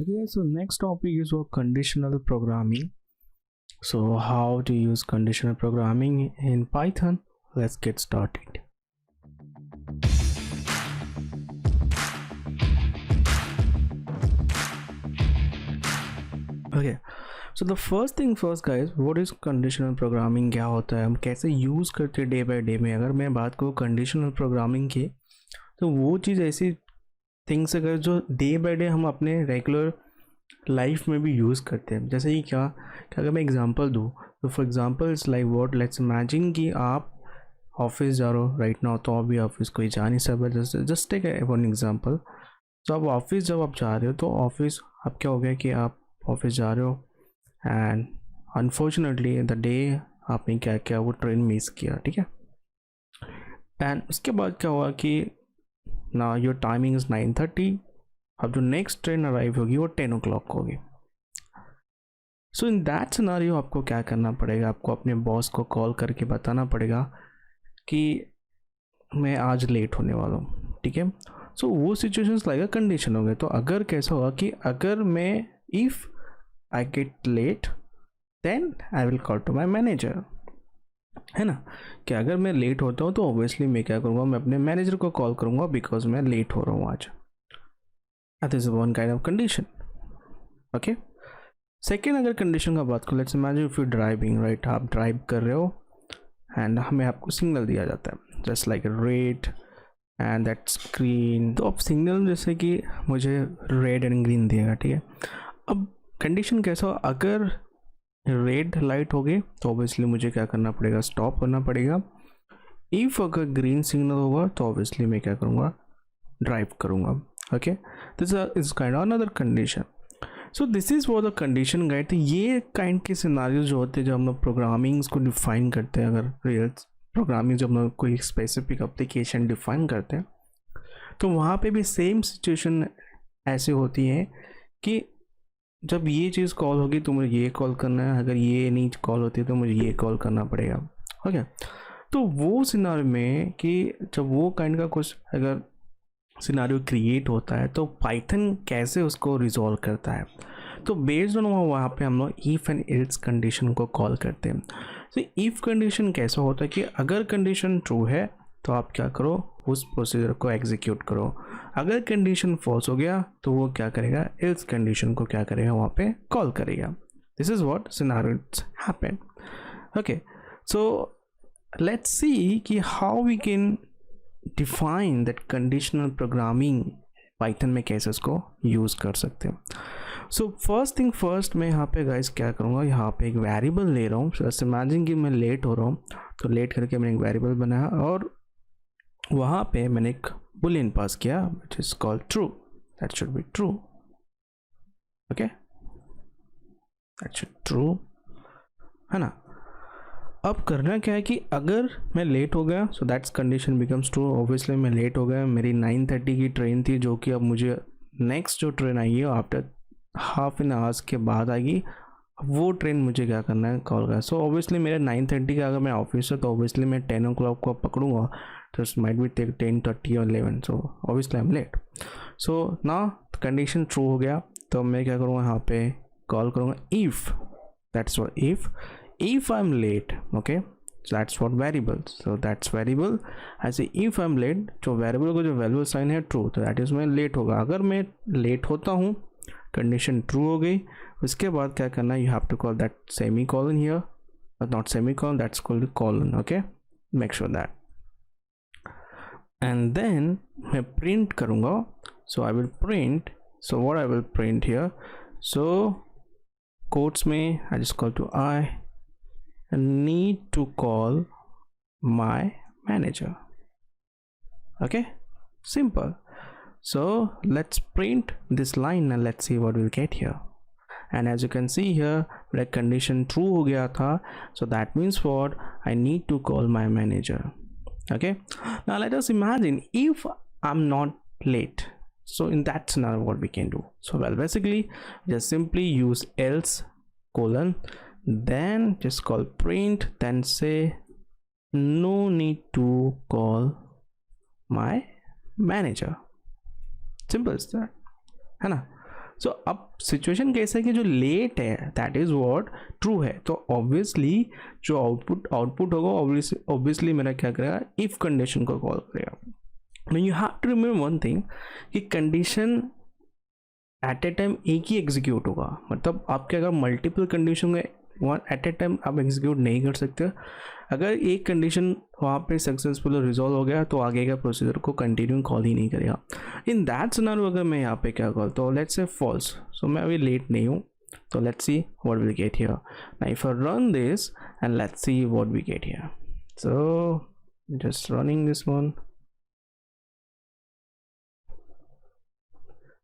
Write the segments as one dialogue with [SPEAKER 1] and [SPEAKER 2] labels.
[SPEAKER 1] Okay, so next topic is about conditional programming. So how to use conditional programming in Python? Let's get started. Okay, so the first thing first guys, what is conditional programming? क्या होता है, हम कैसे use करते हैं day by day में? अगर मैं बात करूँ कंडीशनल प्रोग्रामिंग की, तो वो चीज़ ऐसी थिंग्स अगर जो डे बाय डे हम अपने रेगुलर लाइफ में भी यूज़ करते हैं। जैसे कि क्या अगर मैं एग्जांपल दूँ, तो for example it's like what, let's imagine कि आप ऑफिस जा रहे हो राइट नाउ, तो अभी ऑफिस कोई जा नहीं सकता। Just take one example. तो आप ऑफिस जब आप जा रहे हो, तो ऑफिस अब क्या हो गया कि आप ऑफिस जा रहे हो एंड अनफॉर्चुनेटली द डे आपने क्या किया, वो ट्रेन मिस किया, ठीक है। एंड उसके बाद क्या हुआ कि ना योर टाइमिंग इज़ 9:30, अब जो नेक्स्ट ट्रेन अराइव होगी वो 10 o'clock होगी। सो इन दैट सिनारियो आपको क्या करना पड़ेगा, आपको अपने बॉस को कॉल करके बताना पड़ेगा कि मैं आज लेट होने वाला हूँ, ठीक है। सो वो सिचुएशंस लाइक अ कंडीशन हो गए। तो अगर कैसा होगा कि अगर मैं if I get late then I will call to my manager, है ना। कि अगर मैं लेट होता हूँ तो ऑब्वियसली मैं क्या करूँगा, मैं अपने मैनेजर को कॉल करूँगा बिकॉज मैं लेट हो रहा हूँ आज। That is one kind of condition, okay. Second अगर कंडीशन का बात करूँ, let's imagine if you driving right, आप ड्राइव कर रहे हो एंड हमें आपको सिग्नल दिया जाता है just like red and that screen. तो अब सिग्नल जैसे कि मुझे रेड एंड ग्रीन दिएगा, ठीक है। अब कंडीशन कैसा हो, अगर रेड लाइट हो गई तो ऑब्वियसली मुझे क्या करना पड़ेगा, स्टॉप करना पड़ेगा। इफ़ अगर ग्रीन सिग्नल होगा तो ऑब्वियसली मैं क्या करूँगा, ड्राइव करूँगा, okay. This is kind of another condition. So this is for the condition guide. तो ये काइंड के सिनारियोज जो होते हैं जब हम लोग प्रोग्रामिंग्स को डिफाइन करते हैं, अगर रियल प्रोग्रामिंग जब हम लोग कोई स्पेसिफिक एप्लीकेशन डिफाइन करते हैं, तो वहाँ पे भी सेम सिचुएशन ऐसे होती है कि जब ये चीज़ कॉल होगी तो मुझे ये कॉल करना है, अगर ये नहीं कॉल होती तो मुझे ये कॉल करना पड़ेगा, ओके। तो वो सिनारियो में कि जब वो काइंड का कुछ अगर सिनारियो क्रिएट होता है तो पाइथन कैसे उसको रिजॉल्व करता है, तो बेस्ड ऑन वहाँ पे हम लोग इफ़ एंड एल्स कंडीशन को कॉल करते हैं। तो इफ़ कंडीशन कैसा होता है कि अगर कंडीशन ट्रू है तो आप क्या करो, उस प्रोसीजर को एग्जीक्यूट करो। अगर कंडीशन फॉल्स हो गया तो वो क्या करेगा, एल्स कंडीशन को क्या करेगा, वहाँ पे कॉल करेगा। This is what scenarios happen, okay. So let's see कि how we can define that conditional programming Python में कैसे उसको यूज़ कर सकते हैं। सो फर्स्ट थिंग फर्स्ट, मैं यहाँ पे गाइस क्या करूँगा, यहाँ पे एक वेरिएबल ले रहा हूँ। जैसे इमेजिन कि मैं लेट हो रहा हूँ, तो लेट करके मैंने एक वेरिएबल बनाया और वहाँ पे मैंने एक बुलियन पास किया which is called true. That should be true, okay, that should true, है ना। अब करना क्या है कि अगर मैं लेट हो गया, so that's condition becomes true. Obviously मैं लेट हो गया, मेरी 9:30 की ट्रेन थी, जो कि अब मुझे नेक्स्ट जो ट्रेन आई है आफ्टर हाफ एन आवर्स के बाद आएगी, वो ट्रेन मुझे क्या करना है, कॉल करना है। सो ऑब्वियसली मेरे 9:30 का अगर मैं ऑफिस है तो ऑब्वियसली मैं 10 o'clock को पकड़ूंगा, तो इट्स माइट बी टेक 10:30 और 11, so obviously I am late. So ना कंडीशन ट्रू हो गया, तो मैं क्या करूँगा, यहाँ पे कॉल करूँगा if, that's what if I'm late, okay, so that's what variable, so that's variable। ऐसे if I'm late, जो variable को जो वैल्यू साइन है ट्रू, तो दैट इज मैं लेट होगा। अगर मैं लेट होता हूँ, कंडीशन ट्रू हो गई, उसके बाद क्या करना है, you have to call that semi colon here, not semi colon, that's called colon, okay, make sure that. And then मैं प्रिंट करूँगा, so I will print, so what I will print here, so quotes में I just call to I need to call my manager, okay, simple। so let's print this line and let's see what we'll get here। and as you can see here, मेरा condition true हो गया था, so that means what, I need to call my manager, okay। now let us imagine if I'm not late, so in that scenario what we can do, so well basically just simply use else colon, then just call print, then say no need to call my manager, simple as that, है ना। सो अब situation कैसा है कि जो late है that is what true है, तो ऑब्वियसली जो आउटपुट होगा ऑब्वियसली मेरा क्या करेगा, इफ कंडीशन को कॉल करेगा। You have to remember one thing कि कंडीशन एट ए टाइम एक ही एग्जीक्यूट होगा, मतलब आपके अगर मल्टीपल कंडीशन में वन एट ए टाइम आप एग्जीक्यूट नहीं कर सकते। अगर एक कंडीशन वहाँ पे सक्सेसफुल रिजॉल्व हो गया तो आगे का प्रोसीजर को कंटिन्यू कॉल ही नहीं करेगा। इन दैट सिनेरियो अगर मैं यहाँ पे क्या कॉल, तो लेट्स से फॉल्स, सो मैं अभी लेट नहीं हूँ, तो let's see what will get here. Now if I run this and let's see what we get here. So just running this one.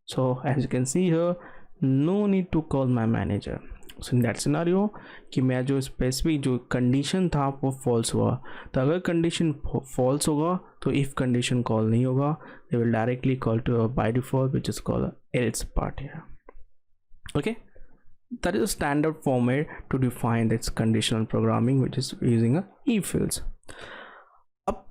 [SPEAKER 1] So as you can see here, no need to call my manager. So in that scenario कि मैं जो specific जो condition था वो false हुआ, तो अगर condition false होगा तो इफ कंडीशन कॉल नहीं होगा, they will directly call to by default which is called else part here. Okay, that is a standard format to define this conditional programming which is using a if else. अब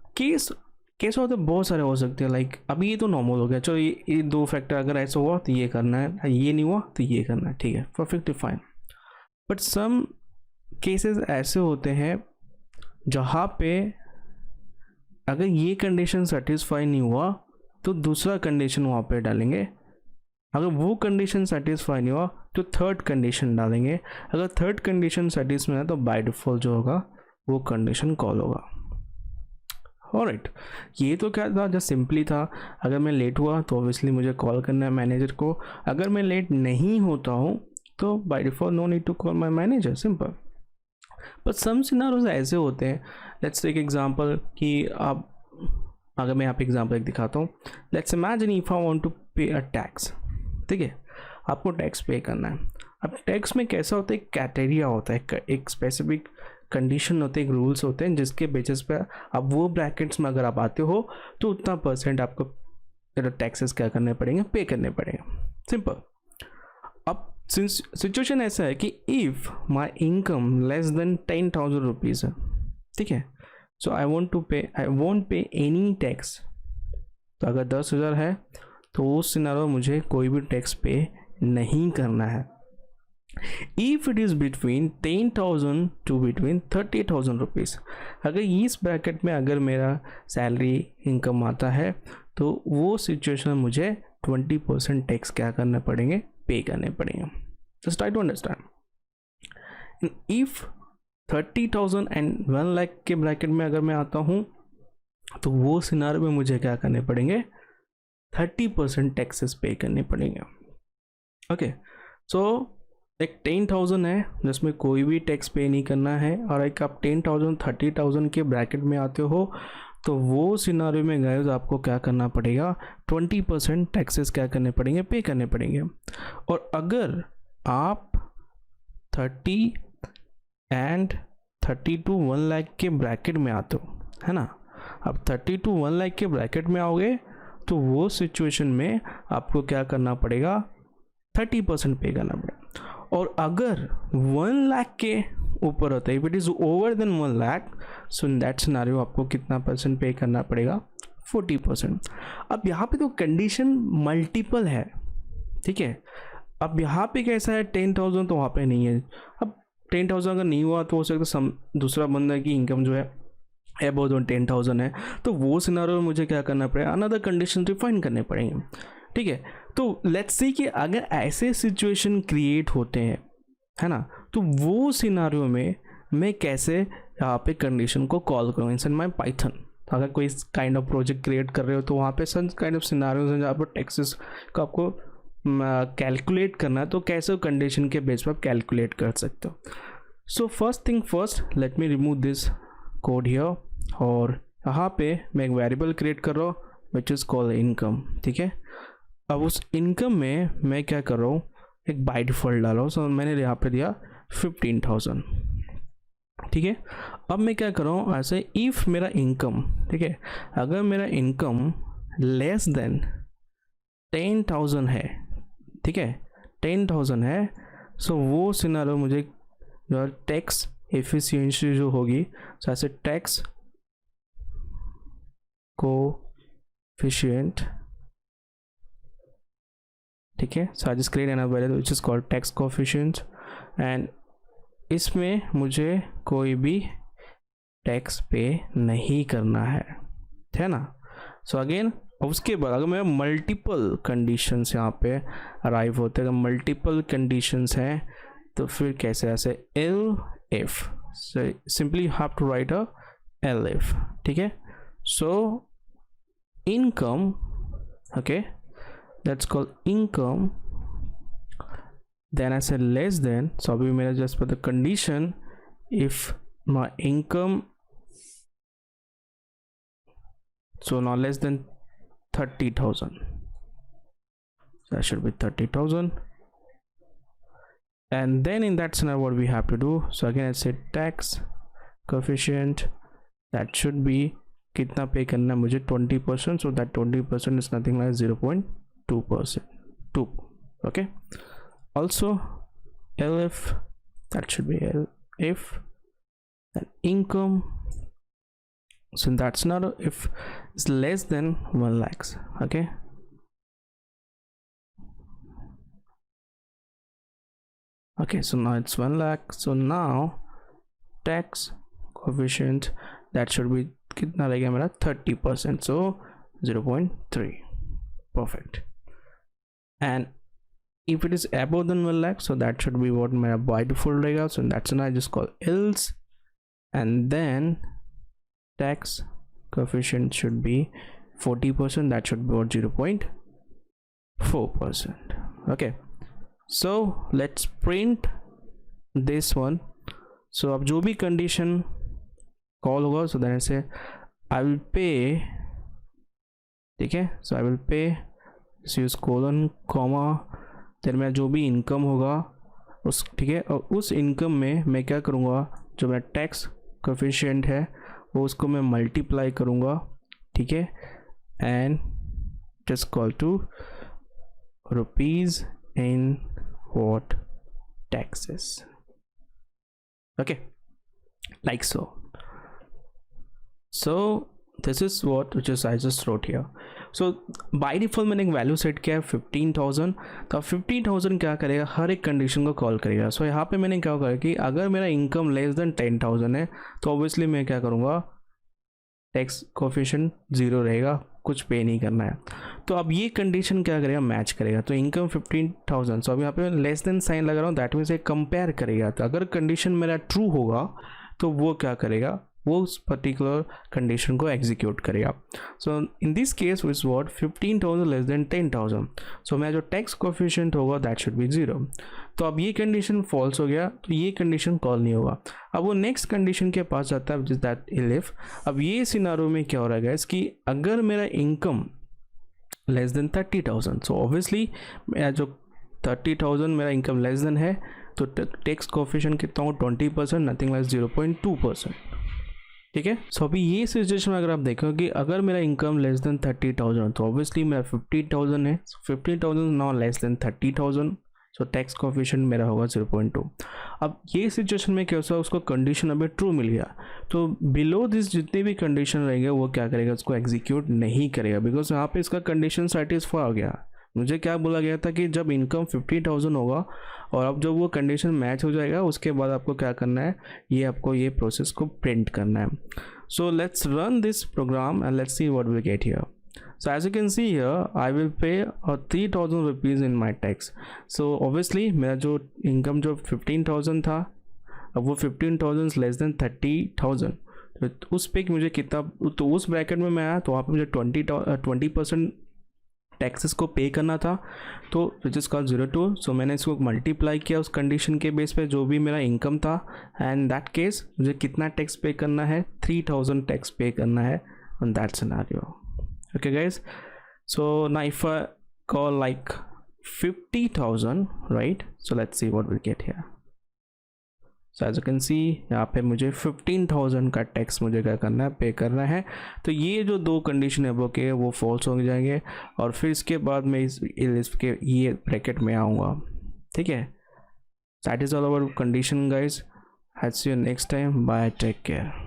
[SPEAKER 1] case होते बहुत सारे हो सकते हैं, like अभी ये तो नॉर्मल हो गया, चलो ये दो फैक्टर अगर ऐसा हुआ तो ये करना है, ये नहीं हुआ तो ये करना है, ठीक है, perfectly fine. But some cases ऐसे होते हैं जहाँ पे अगर ये कंडीशन सेटिस्फाई नहीं हुआ तो दूसरा कंडीशन वहाँ पे डालेंगे, अगर वो कंडीशन सेटिस्फाई नहीं हुआ तो थर्ड कंडीशन डालेंगे, अगर थर्ड कंडीशन सेटिस्फाई है तो बाय डिफॉल्ट जो होगा वो कंडीशन कॉल होगा। ऑलराइट, ये तो क्या था, जस्ट सिंपली था, अगर मैं लेट हुआ तो ऑब्वियसली मुझे कॉल करना है मैनेजर को, अगर मैं लेट नहीं होता हूँ तो by default no need to call my manager, simple. But some scenarios ऐसे होते हैं, लेट्स टेक एग्जांपल कि आप, अगर मैं यहाँ पे एग्जांपल एक दिखाता हूँ, let's imagine if I want to pay a tax, ठीक है, आपको टैक्स पे करना है। अब टैक्स में कैसा होता है, कैटेरिया होता है, एक स्पेसिफिक कंडीशन होते हैं, एक रूल्स होते हैं जिसके बेसिस पे अब वो ब्रैकेट्स में अगर आप आते हो तो उतना परसेंट आपको टैक्सेस क्या करने पड़ेंगे, पे करने पड़ेंगे, सिंपल। अब सिचुएशन ऐसा है कि if my income less than 10,000 rupees है, ठीक है, सो आई वॉन्ट पे एनी टैक्स, तो अगर 10,000 है तो उस सिनेरियो मुझे कोई भी टैक्स पे नहीं करना है। If it is between 10,000 to between 30,000 rupees, अगर इस ब्रैकेट में अगर मेरा सैलरी इनकम आता है तो वो सिचुएशन में मुझे 20% टैक्स क्या करने पड़ेंगे, पे करने पड़ेंगे। Just try to understand. If 30,000 and 1 lakh के ब्रैकेट में अगर मैं आता हूँ तो वो सिनारियो में मुझे क्या करने पड़ेंगे, 30% टैक्सेस पे करने पड़ेंगे। ओके, सो एक 10,000 है जिसमें कोई भी टैक्स पे नहीं करना है, और एक आप 10,000 30,000 के ब्रैकेट में आते हो तो वो सिनारियो में गाइस आपको क्या करना पड़ेगा, 20% टैक्सेस क्या करने पड़ेंगे, पे करने पड़ेंगे। और अगर आप 30 एंड 30 टू 1 लाख के ब्रैकेट में आते हो, है ना, अब 30 टू 1 लाख के ब्रैकेट में आओगे तो वो सिचुएशन में आपको क्या करना पड़ेगा, 30% पे करना पड़ेगा। और अगर 1 लाख के ऊपर होता है, if it is over then 1 lakh, so in that scenario आपको कितना परसेंट पे करना पड़ेगा, 40%। अब यहाँ पे तो कंडीशन मल्टीपल है, ठीक है, अब यहाँ पे कैसा है 10,000 तो वहाँ पे नहीं है। अब 10,000 अगर नहीं हुआ तो हो सकता है दूसरा बंदा की इनकम जो है अबाउट 10,000 है, तो वो सिनेरियो में मुझे क्या करना पड़ेगा, अनदर कंडीशन डिफाइन करने पड़ेंगे, ठीक है। तो लेट्स सी कि अगर ऐसे सिचुएशन क्रिएट होते हैं, है ना, तो वो सिनारियो में मैं कैसे यहाँ पे कंडीशन को कॉल करूँ इन माई पाइथन। अगर कोई काइंड ऑफ प्रोजेक्ट क्रिएट कर रहे हो तो वहाँ पे सम काइंड ऑफ सिनारियोज हैं जहाँ पर टैक्सेस को आपको कैलकुलेट करना है, तो कैसे कंडीशन के बेस पर आप कैलकुलेट कर सकते हो। So first thing first, let me remove this code here, और यहाँ पे मैं एक वेरिएबल क्रिएट कर रहा हूँ विच इज़ कॉल्ड इनकम, ठीक है। अब उस इनकम में मैं क्या कर रहा हूँ, एक बाय डिफ़ॉल्ट डाला हूँ, सो मैंने यहाँ पे दिया 15,000, ठीक है। अब मैं क्या कर रहा हूँ, ऐसे इफ़ मेरा इनकम, ठीक है, अगर मेरा इनकम लेस देन 10,000 है, ठीक है, 10,000 है, सो वो सिनारियो मुझे जो टैक्स एफिशिएंसी जो होगी, सो ऐसे टैक्स कोएफिशिएंट ठीक है. So I just create another variable which is called tax coefficient and इसमें मुझे कोई भी टैक्स पे नहीं करना है ना. सो अगेन उसके बाद अगर मेरा मल्टीपल कंडीशंस यहाँ पे अराइव होते हैं, मल्टीपल कंडीशंस हैं तो फिर कैसे, ऐसे elif, simply have to write a elif. ठीक है. So income, okay, that's called income, then I say less than. सो अभी मेरा just for the condition if my income, so now less than 30,000, that should be 30,000. And then in that scenario what we have to do, so again I said tax coefficient, that should be kitna pay karna है मुझे 20%, so that 20% is nothing like 0.2%, 2. Okay. Also LF, that should be LF, and income, so in that scenario if it's less than 1 lakhs. Okay. Okay, so now it's 1 lakh. So now tax coefficient, that should be kitna रहेगा मेरा 30%, so 0.3. Perfect. And if it is above than 1 lakh, so that should be what मेरा by default रहेगा. So in that scenario I just call else, and then tax coefficient should be 40%, that should be about 0.4%. okay, so let's print this one. so अब जो भी condition call होगा, so then I say I will pay, ठीक है. so I will pay, so use colon comma, then मेरा जो भी income होगा उस, ठीक है, और उस income में मैं क्या करूँगा, जो मेरा tax coefficient है वो उसको मैं मल्टीप्लाई करूँगा. ठीक है. And just call to rupees in what taxes. Okay, like so. So this is what which is I just wrote here. So by default मैंने एक वैल्यू सेट किया है 15,000. तो 15,000 क्या करेगा, हर एक कंडीशन को कॉल करेगा. सो यहाँ पे मैंने क्या करा कि अगर मेरा इनकम लेस देन 10,000 है तो ऑब्वियसली मैं क्या करूँगा, टैक्स कोएफिशिएंट 0 रहेगा, कुछ पे नहीं करना है. तो अब ये कंडीशन क्या करेगा, मैच करेगा. तो इनकम 15,000, सो अब यहाँ पे लेस देन साइन लगा रहा हूँ, दैट मीन्स ये कंपेयर करेगा. तो अगर कंडीशन मेरा ट्रू होगा तो वो क्या करेगा, वो उस पर्टिकुलर कंडीशन को एग्जीक्यूट करेगा. So in this case is what 15,000 less than 10,000. So मेरा जो टैक्स कोएफिशिएंट होगा दैट शुड बी 0. तो अब ये कंडीशन फॉल्स हो गया, तो ये कंडीशन कॉल नहीं होगा. अब वो नेक्स्ट कंडीशन के पास जाता है जिस दैट इफ. अब ये सिनारो में क्या हो रहा है गाइस कि अगर मेरा income less than 30,000, so obviously मेरा जो 30,000 मेरा इनकम लेस देन है तो टैक्स कोएफिशिएंट कितना हो 20%, नथिंग लेस 0.2%. ठीक है. सो अभी ये सिचुएशन में अगर आप देखो कि अगर मेरा इनकम लेस देन 30,000 तो ऑब्वियसली मेरा 50,000 है. 50,000 now less than 30,000, so tax coefficient मेरा होगा 0.2. अब ये सिचुएशन में क्या होगा, उसको कंडीशन अभी ट्रू मिल गया, तो बिलो दिस जितने भी कंडीशन रहेंगे वो क्या करेगा, उसको एग्जीक्यूट नहीं करेगा, बिकॉज यहाँ पे इसका कंडीशन सेटिस्फाई हो गया. मुझे क्या बोला गया था कि जब इनकम 50,000 होगा और अब जब वो कंडीशन मैच हो जाएगा उसके बाद आपको क्या करना है, ये आपको ये प्रोसेस को प्रिंट करना है. So let's run this program and let's see what we get here. So as you can see here, I will pay 3,000 rupees in my tax. So obviously मेरा जो इनकम जो 15,000 था, अब वो 15,000 लेस देन 30,000, तो उस पे मुझे कितना, तो उस ब्रैकेट में मैं आया तो वहाँ पे मुझे 20% टैक्सेस को पे करना था. तो विच इज़ कॉल्ड 0.2. सो मैंने इसको मल्टीप्लाई किया उस कंडीशन के बेस पे जो भी मेरा इनकम था, एंड दैट केस मुझे कितना टैक्स पे करना है, 3,000 टैक्स पे करना है on that scenario. Okay guys, so now if I call like 50,000, right, so let's see what we get here. So as you can see यहाँ पे मुझे 15,000 का टैक्स मुझे क्या करना है, पे करना है. तो ये जो दो कंडीशन है वो के वो फॉल्स हो जाएंगे और फिर इसके बाद मैं इसके ये ब्रैकेट में आऊँगा. ठीक है. That is all about condition guys. I see you next time. Bye, take care.